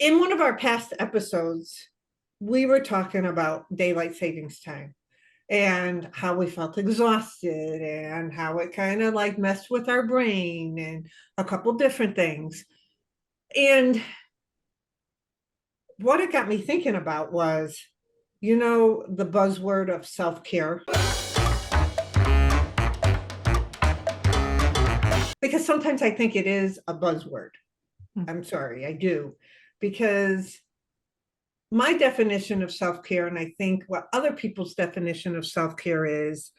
In one of our past episodes, we were talking about daylight savings time and how we felt exhausted and how it kind of like messed with our brain and a couple different things. And what it got me thinking about was, the buzzword of self-care. Because sometimes I think it is a buzzword. I'm sorry, I do. Because my definition of self-care, and I think what other people's definition of self-care is,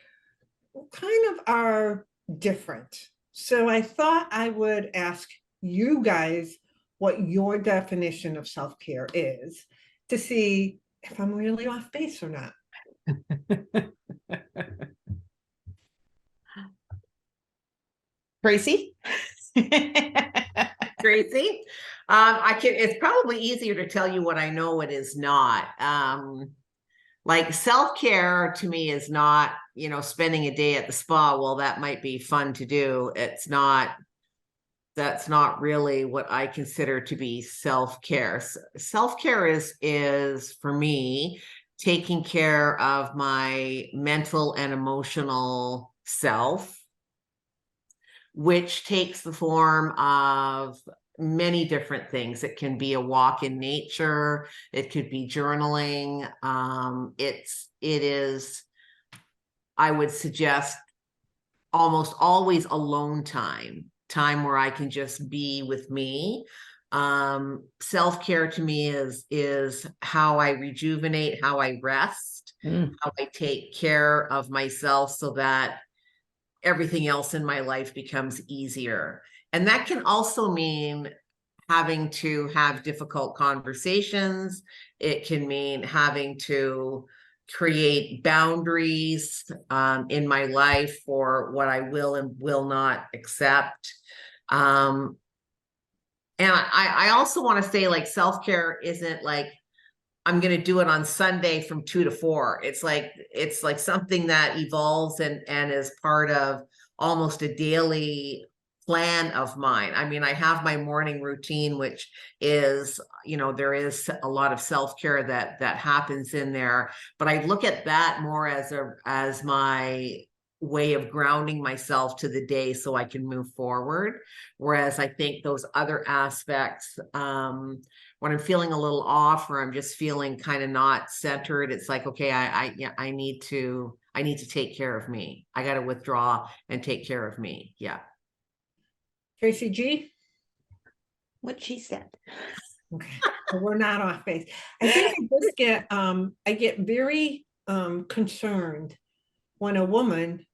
kind of are different. So I thought I would ask you guys what your definition of self-care is to see if I'm really off base or not. Tracy? Tracy. It's probably easier to tell you what I know it is not. Like self-care to me is not, spending a day at the spa. Well, that might be fun to do. That's not really what I consider to be self-care. Self-care is for me taking care of my mental and emotional self, which takes the form of many different things. It can be a walk in nature. It could be journaling. It is, I would suggest, almost always alone time where I can just be with me. Self-care to me is how I rejuvenate, how I rest, how I take care of myself so that everything else in my life becomes easier. And that can also mean having to have difficult conversations. It can mean having to create boundaries in my life for what I will and will not accept. And I also want to say, like, self-care isn't like I'm going to do it on Sunday from 2 to 4. It's like something that evolves and is part of almost a daily plan of mine. I mean, I have my morning routine, which is, there is a lot of self-care that happens in there, but I look at that more as my way of grounding myself to the day so I can move forward. Whereas I think those other aspects, when I'm feeling a little off or I'm just feeling kind of not centered, it's like, okay, I need to take care of me. I got to withdraw and take care of me. Yeah. Tracy G? What she said. Okay, so we're not off base. I think I get very concerned when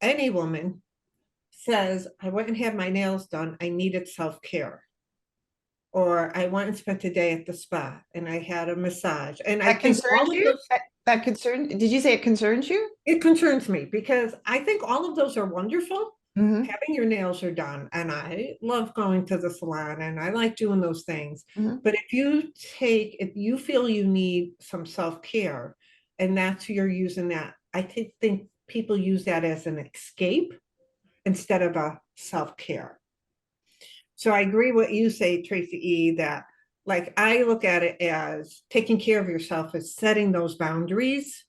any woman says, I went and had my nails done, I needed self-care. Or I went and spent a day at the spa and I had a massage. And I think all of those, That concern, did you say it concerns you? it concerns me because I think all of those are wonderful. Mm-hmm. Having your nails are done, and I love going to the salon and I like doing those things. Mm-hmm. But if you feel you need some self-care and that's you're using that, I think people use that as an escape instead of a self-care. So I agree what you say, Tracy E, that like I look at it as taking care of yourself is setting those boundaries.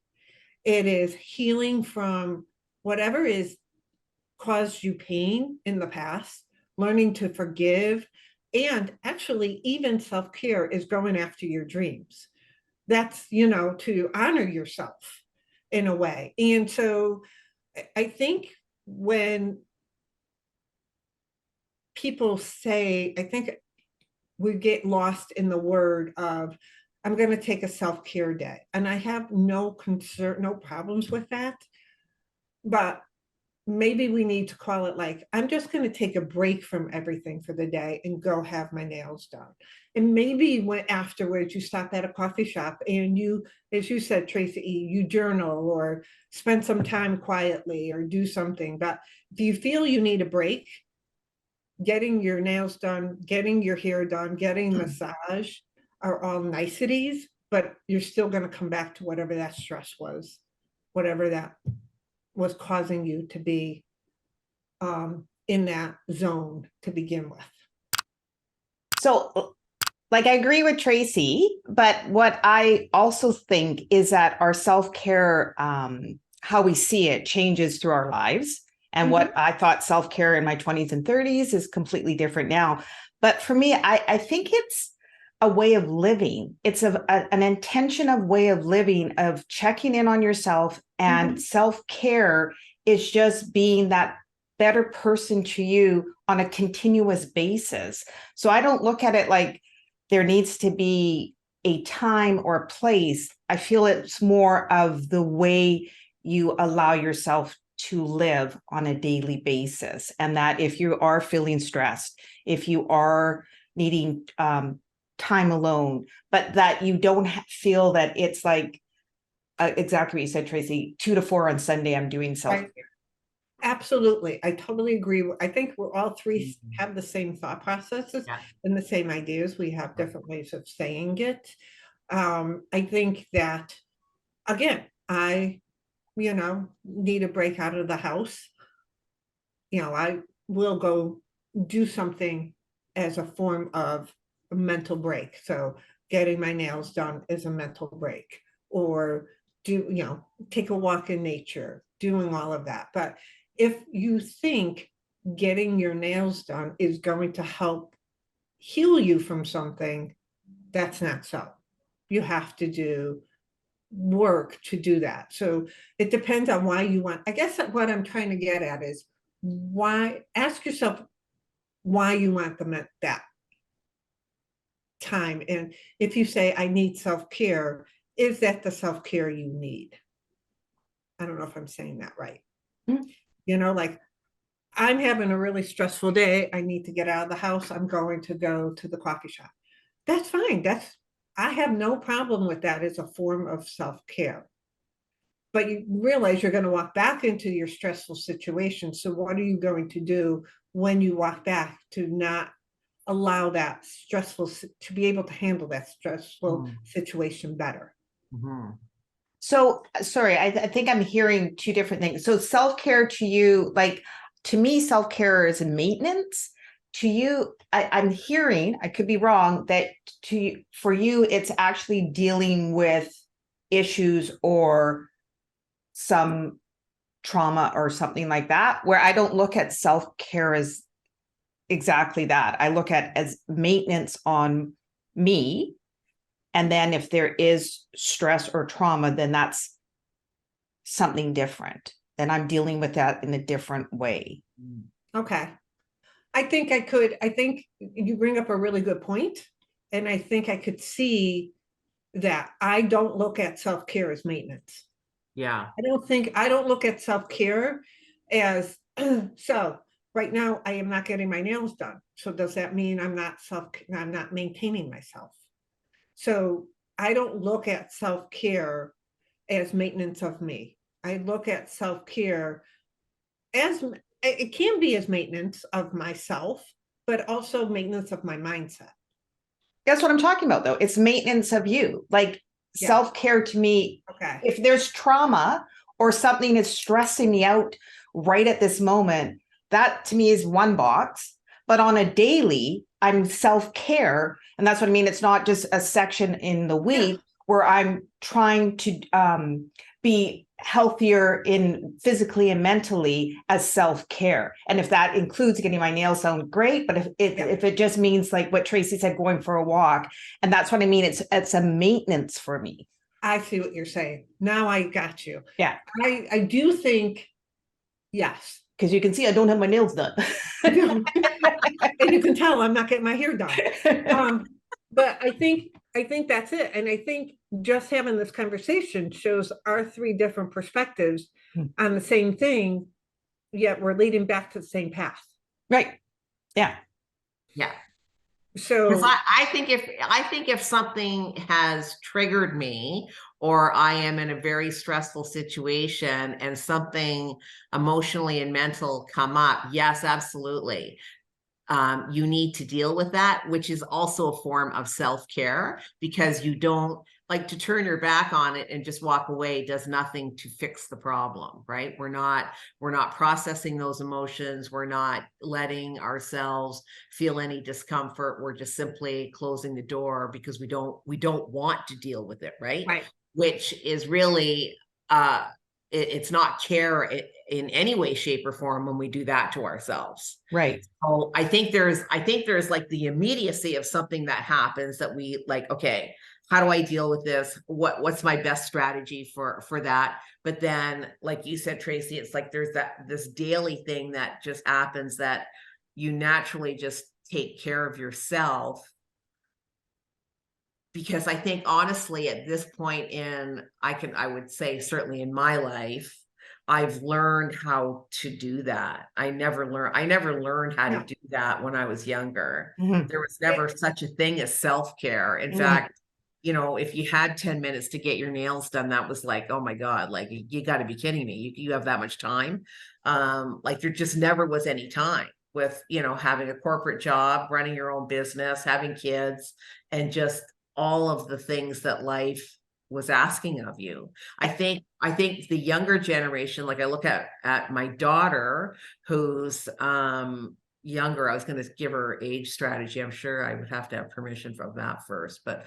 It is healing from whatever is caused you pain in the past, learning to forgive, and actually even self-care is going after your dreams. That's, to honor yourself in a way. And so I think when people say, I think we get lost in the word of, I'm going to take a self-care day. And I have no problems with that. But maybe we need to call it like, I'm just going to take a break from everything for the day and go have my nails done. And maybe when afterwards you stop at a coffee shop and you, as you said, Tracy, you journal or spend some time quietly or do something. But if you feel you need a break, getting your nails done, getting your hair done, getting massage are all niceties, but you're still going to come back to whatever that stress was, whatever that was causing you to be in that zone to begin with. So like I agree with Tracy, but what I also think is that our self-care, how we see it changes through our lives. And what I thought self-care in my 20s and 30s is completely different now. But for me, I think it's a way of living. It's an intention of way of living, of checking in on yourself, and self-care is just being that better person to you on a continuous basis. So I don't look at it like there needs to be a time or a place. I feel it's more of the way you allow yourself to live on a daily basis. And that if you are feeling stressed, if you are needing time alone, but that you don't feel that it's like exactly what you said, Tracy, 2 to 4 on Sunday, I'm doing self-care. Absolutely. I totally agree. I think we're all three have the same thought processes and the same ideas. We have different ways of saying it. I think that, again, I, need a break out of the house. I will go do something as a form of a mental break. So getting my nails done is a mental break, or take a walk in nature, doing all of that. But if you think getting your nails done is going to help heal you from something, that's not so. You have to do work to do that. So it depends on why you want. I guess what I'm trying to get at is why, ask yourself why you want that time. And if you say, I need self-care, is that the self-care you need? I don't know if I'm saying that right. Like, I'm having a really stressful day. I need to get out of the house. I'm going to go to the coffee shop. That's fine. I have no problem with that as a form of self-care. But you realize you're going to walk back into your stressful situation. So what are you going to do when you walk back to not allow that stressful, to be able to handle that stressful situation better? So sorry, I think I'm hearing two different things. So self-care to you, like to me, self-care is a maintenance. To you, I'm hearing, I could be wrong, that for you, it's actually dealing with issues or some trauma or something like that, where I don't look at self-care as exactly that. I look at as maintenance on me. And then if there is stress or trauma, then that's something different. Then I'm dealing with that in a different way. Okay. I think you bring up a really good point. And I think I could see that I don't look at self-care as maintenance. Yeah. I don't look at self-care as, so right now I am not getting my nails done. So does that mean I'm not maintaining myself? So I don't look at self-care as maintenance of me. I look at self-care as, it can be as maintenance of myself, but also maintenance of my mindset. That's what I'm talking about, though. It's maintenance of you. Like self-care to me, Okay. if there's trauma or something is stressing me out right at this moment, that to me is one box. But on a daily, I'm self-care. And that's what I mean. It's not just a section in the week where I'm trying to be healthier in physically and mentally as self-care. And if that includes getting my nails done, great. But if it just means like what Tracy said, going for a walk, and that's what I mean, it's a maintenance for me. I see what you're saying. Now I got you. Yeah. I do think, yes. Because you can see I don't have my nails done. And you can tell I'm not getting my hair done. But I think that's it. And I think just having this conversation shows our three different perspectives on the same thing, yet we're leading back to the same path. Right. Yeah. Yeah. So I think if something has triggered me, or I am in a very stressful situation and something emotionally and mental come up, yes, absolutely. you need to deal with that, which is also a form of self-care, because you don't like to turn your back on it and just walk away does nothing to fix the problem, right? We're not processing those emotions. We're not letting ourselves feel any discomfort. We're just simply closing the door because we don't want to deal with it, right? Right. Which is really it's not care in any way, shape, or form when we do that to ourselves. Right. So I think there's like the immediacy of something that happens that we like, okay, how do I deal with this? What's my best strategy for that? But then, like you said, Tracy, it's like there's this daily thing that just happens that you naturally just take care of yourself. Because I think honestly, at this point I would say certainly in my life, I've learned how to do that. I never learned how to do that when I was younger. There was never such a thing as self-care. In fact, you know, if you had 10 minutes to get your nails done, that was like, oh my God, like you got to be kidding me. You have that much time. Like there just never was any time with, you know, having a corporate job, running your own business, having kids, and just all of the things that life was asking of you. I think the younger generation, like I look at my daughter who's younger. I was going to give her age strategy. I'm sure I would have to have permission from that first, but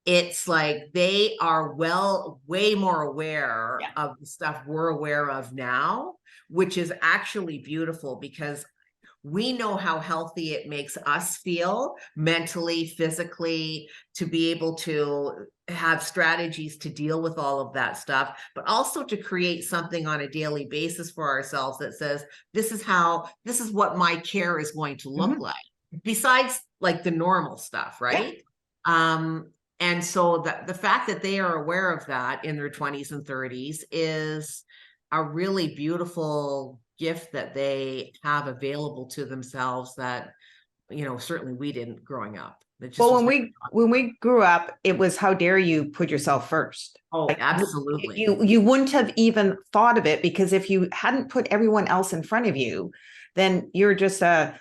it's like they are way more aware of the stuff we're aware of now, which is actually beautiful because we know how healthy it makes us feel mentally, physically, to be able to have strategies to deal with all of that stuff, but also to create something on a daily basis for ourselves that says, this is what my care is going to look like, besides like the normal stuff, right? And so the fact that they are aware of that in their 20s and 30s is a really beautiful gift that they have available to themselves that, you know, certainly we didn't growing up. Well, when we grew up, it was how dare you put yourself first. Oh, like, absolutely. You wouldn't have even thought of it, because if you hadn't put everyone else in front of you, then you're just a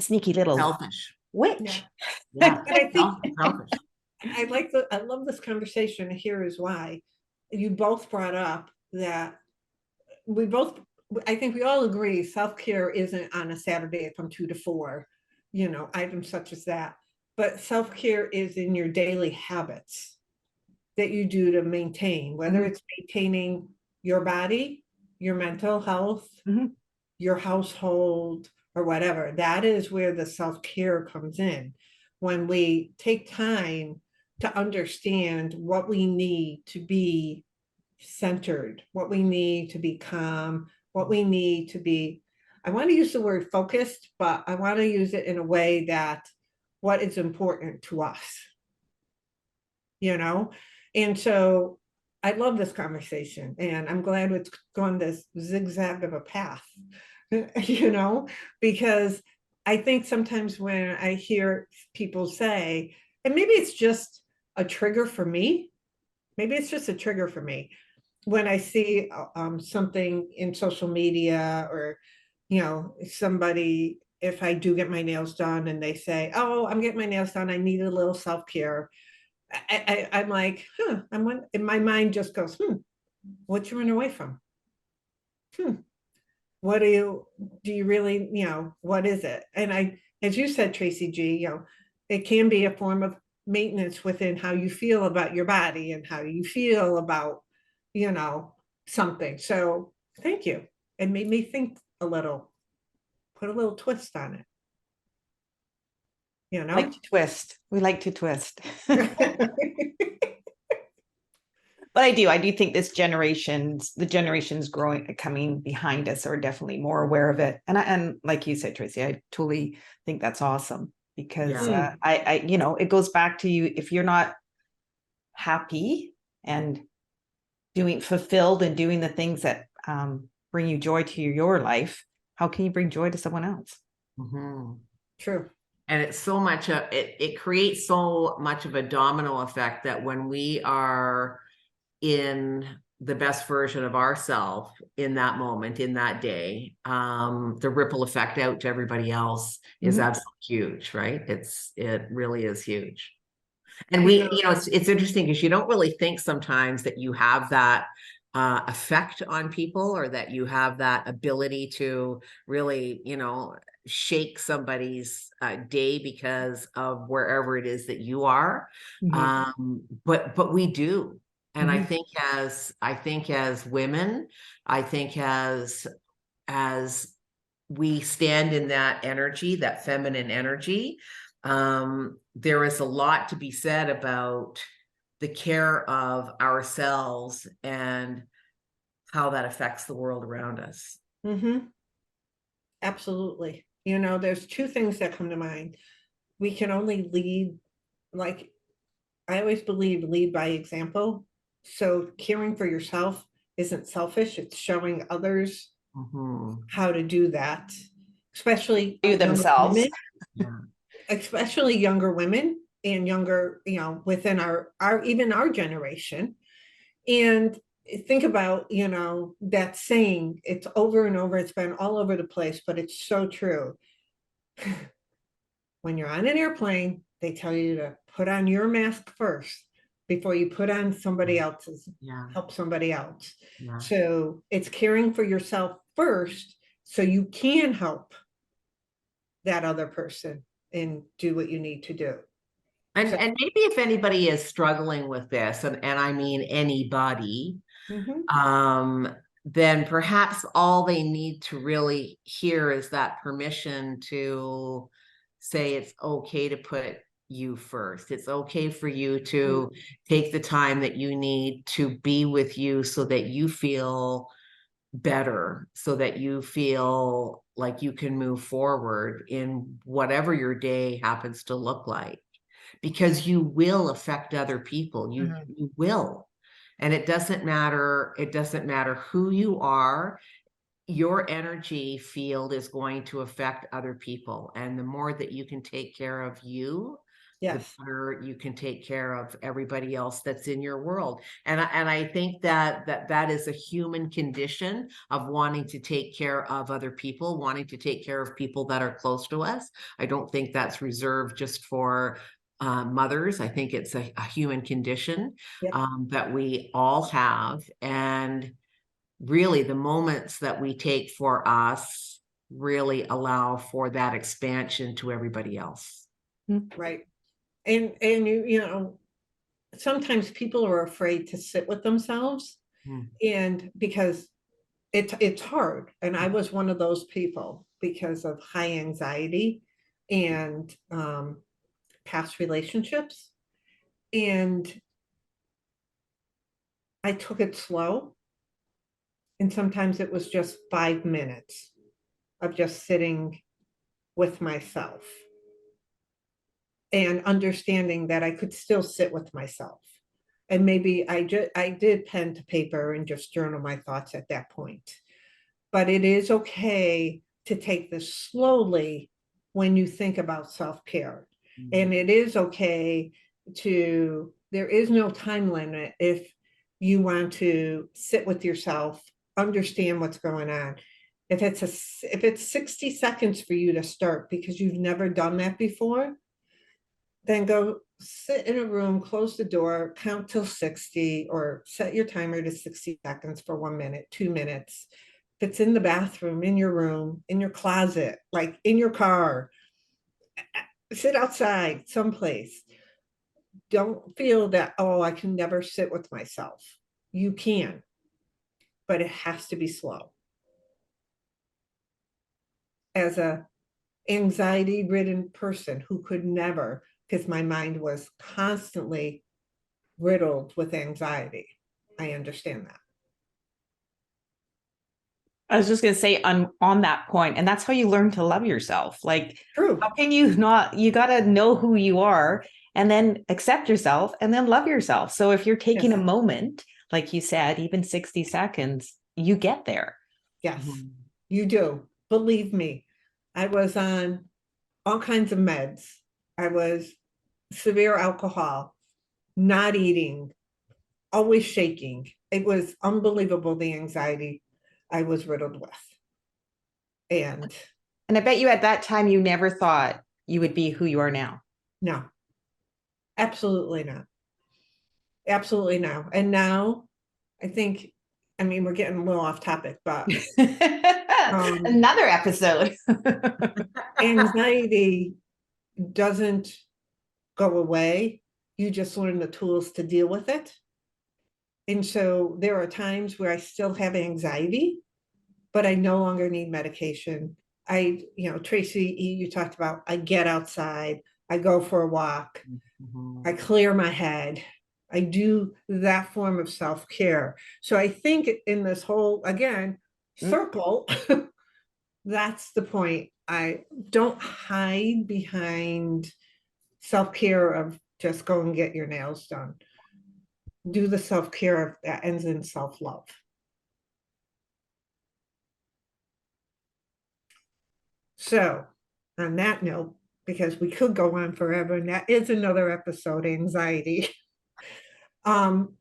sneaky little Selfish witch. Yeah. But I think Selfish. I love this conversation. Here is why. You both brought up that I think we all agree self-care isn't on a Saturday from 2 to 4, you know, items such as that. But self-care is in your daily habits that you do to maintain, whether it's maintaining your body, your mental health, your household, or whatever. That is where the self-care comes in. When we take time to understand what we need to be centered, what we need to be calm, what we need to be, I want to use the word focused, but I want to use it in a way that what is important to us, you know? And so I love this conversation, and I'm glad it's gone this zigzag of a path, you know, because I think sometimes when I hear people say, and maybe it's just a trigger for me, when I see something in social media, or, you know, somebody, if I do get my nails done and they say, oh, I'm getting my nails done, I need a little self-care. I'm like, and my mind just goes, what you run away from? What do you really, you know, what is it? And as you said, Tracy G, you know, it can be a form of maintenance within how you feel about your body and how you feel about, you know, something. So thank you. It made me think a little, put a little twist on it. You know? Like to twist. We like to twist. But I do think the generations coming behind us are definitely more aware of it. And like you said, Tracy, I totally think that's awesome, because I it goes back to you. If you're not happy and doing fulfilled and doing the things that bring you joy to your life, how can you bring joy to someone else? True. And it's so much it creates so much of a domino effect that when we are in the best version of ourselves in that moment, in that day, the ripple effect out to everybody else is absolutely huge, right? It really is huge. And it's interesting because you don't really think sometimes that you have that effect on people, or that you have that ability to really, shake somebody's day because of wherever it is that you are. But we do. And I think as women, I think as we stand in that energy, that feminine energy, there is a lot to be said about the care of ourselves and how that affects the world around us. Absolutely. There's two things that come to mind. We can only lead, like I always believe, lead by example. So caring for yourself isn't selfish. It's showing others how to do that, especially Do themselves. women, especially younger women and younger, within our even our generation. And think about, that saying, it's over and over, it's been all over the place, but it's so true. When you're on an airplane, they tell you to put on your mask first before you put on somebody else's, help somebody else. So it's caring for yourself first so you can help that other person and do what you need to do. And maybe if anybody is struggling with this, and I mean anybody, then perhaps all they need to really hear is that permission to say it's okay to put you first. It's okay for you to take the time that you need to be with you so that you feel better, so that you feel like you can move forward in whatever your day happens to look like. Because you will affect other people. You will. And it doesn't matter who you are. Your energy field is going to affect other people. And the more that you can take care of you, the better you can take care of everybody else that's in your world. And I think that is a human condition of wanting to take care of other people, wanting to take care of people that are close to us. I don't think that's reserved just for mothers. I think it's a human condition that we all have. And really, the moments that we take for us really allow for that expansion to everybody else. Right. And sometimes people are afraid to sit with themselves, and because it's hard. And I was one of those people because of high anxiety and past relationships. And I took it slow. And sometimes it was just 5 minutes of just sitting with myself and understanding that I could still sit with myself. And maybe I did pen to paper and just journal my thoughts at that point. But it is okay to take this slowly when you think about self-care. And it is okay there is no time limit if you want to sit with yourself, understand what's going on. If it's 60 seconds for you to start because you've never done that before, then go sit in a room, close the door, count till 60, or set your timer to 60 seconds for 1 minute, 2 minutes. If it's in the bathroom, in your room, in your closet, like in your car, sit outside someplace. Don't feel that, oh, I can never sit with myself. You can, but it has to be slow. As a anxiety-ridden person who could never, because my mind was constantly riddled with anxiety, I understand that. I was just going to say on that point, and that's how you learn to love yourself. Like, True. how can you not, you got to know who you are and then accept yourself and then love yourself. So if you're taking a moment, like you said, even 60 seconds, you get there. Yes, you do. Believe me, I was on all kinds of meds. I was severe alcohol, not eating, always shaking. It was unbelievable, the anxiety I was riddled with. And I bet you at that time, you never thought you would be who you are now. no, absolutely not. Absolutely no. And now I think, I mean, we're getting a little off topic, but Another episode. anxiety doesn't go away. You just learn the tools to deal with it. And so there are times where I still have anxiety, but I no longer need medication. Tracy, you talked about, I get outside, I go for a walk, I clear my head. I do that form of self-care. So I think in this whole, again, circle, that's the point. I don't hide behind self-care of just go and get your nails done. Do the self-care that ends in self-love. So on that note, because we could go on forever, and that is another episode, anxiety.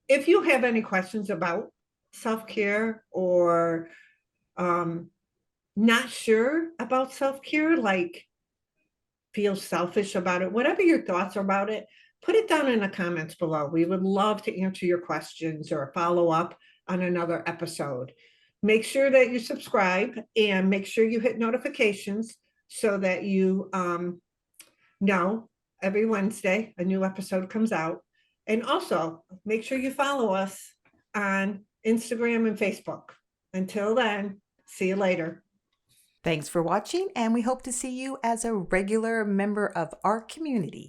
If you have any questions about self-care or not sure about self-care, like feel selfish about it, whatever your thoughts are about it, put it down in the comments below. We would love to answer your questions or follow up on another episode. Make sure that you subscribe and make sure you hit notifications so that you know every Wednesday a new episode comes out. And also make sure you follow us on Instagram and Facebook. Until then, see you later. Thanks for watching, and we hope to see you as a regular member of our community.